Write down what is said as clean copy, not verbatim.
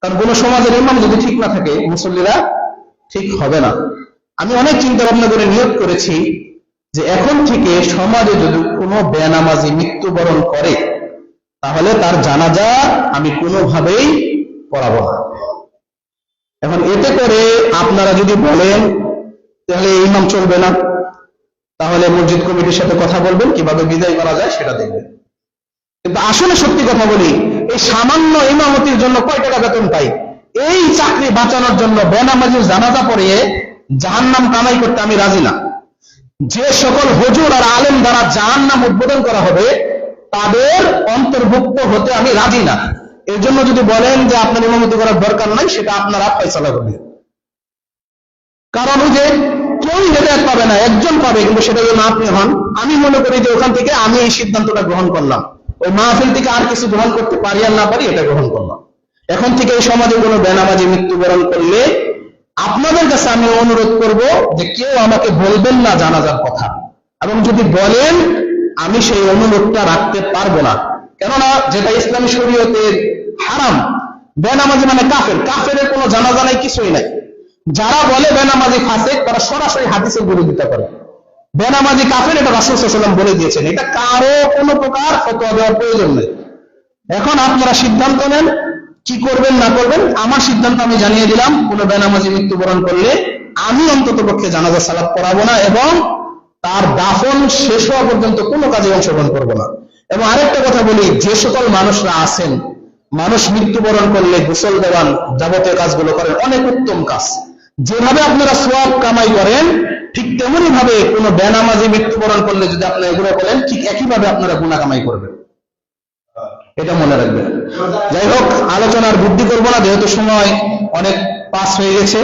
কারণ কোন সমাজের ইমাম যদি ঠিক না থাকে মুসল্লিরা ঠিক হবে না। আমি অনেক চিন্তা ভাবনা করে নিয়োগ করেছি যে এখন থেকে সমাজে যদি কোনো বেনামাজি মৃত্যুবরণ করে তাহলে তার জানাজা আমি কোনোভাবেই পড়াবো না। এখন এতে করে আপনারা যদি বলেন তাহলে ইমাম চলবে না, তাহলে মসজিদ কমিটির সাথে কথা বলবেন কিভাবে বিদায় করা যায় সেটা দেখবেন। কিন্তু আসলে সত্যি কথা বলি, এই সামান্য ইমামতির জন্য কয় টাকা বেতন পাই? এই চাকরি বাঁচানোর জন্য বেনামাজির জানাজা পড়িয়ে জাহান্নাম কামাই করতে আমি রাজি না। যে সকল হুজুর আর আলেম দ্বারা জাহান্নাম উদ্বোধন করা হবে তাদের অন্তর্ভুক্ত হতে আমি রাজি না। এর জন্য যদি বলেন যে আপনার ইমামতি করার দরকার নাই, সেটা আপনারা ফয়সালা করবেন। কারণ ওই যে কেউ হেদায়েত পাবে না, একজন পাবে, কিন্তু সেটা যেন আপনি হন। আমি মনে করি যে ওখান থেকে আমি এই সিদ্ধান্তটা গ্রহণ করলাম, ওই মাহফিল থেকে আর কিছু গ্রহণ করতে পারি আর না পারি এটা গ্রহণ করলাম। এখন থেকে এই সমাজে কোনো বেনামাজি মৃত্যুবরণ করলে আপনাদের কাছে আমি অনুরোধ করব যে কেউ আমাকে বলবেন না জানাজার কথা, এবং যদি বলেন আমি সেই অনুরোধটা রাখতে পারবো না। কেননা যেটা ইসলামী শরীয়তের হারাম, বেনামাজি মানে কাফের, কাফেরের কোনো জানাজা নাই, কিছুই নাই। যারা বলে বেনামাজি ফাসিক তারা সরাসরি হাদিসের বিরোধিতা করে। বেনামাজি কাফের এটা রাসূল সাল্লাল্লাহু আলাইহি ওয়াসাল্লাম বলে দিয়েছেন, এটা কারো কোনো প্রকার ফতোয়া দেওয়ার প্রয়োজন নেই। এখন আপনারা সিদ্ধান্ত নেন কি করবেন না করবেন। আমার সিদ্ধান্ত আমি জানিয়ে দিলাম, কোনো বেনামাজি মৃত্যুবরণ করলে আমি অন্তত পক্ষে জানাজা সালাত পড়াবো না এবং তার দাফন শেষ হওয়া পর্যন্ত কোনো কাজে অংশগ্রহণ করবো না। এবং আরেকটা কথা বলি, যে সকল মানুষরা আছেন, মানুষ মৃত্যুবরণ করলে গোসল দেওয়ান যাবতীয় কাজগুলো করেন, অনেক উত্তম কাজ। যেভাবে আপনারা সওয়াব কামাই করেন ঠিক তেমনি ভাবে কোনো বেনামাজি মৃত্যুবরণ করলে যদি আপনারা এগুলো করেন ঠিক একইভাবে আপনারা গুনাহ কামাই করবেন, এটা মনে রাখবেন। যাই হোক, আলোচনার বৃদ্ধি করবো না, যেহেতু সময় অনেক পাস হয়ে গেছে।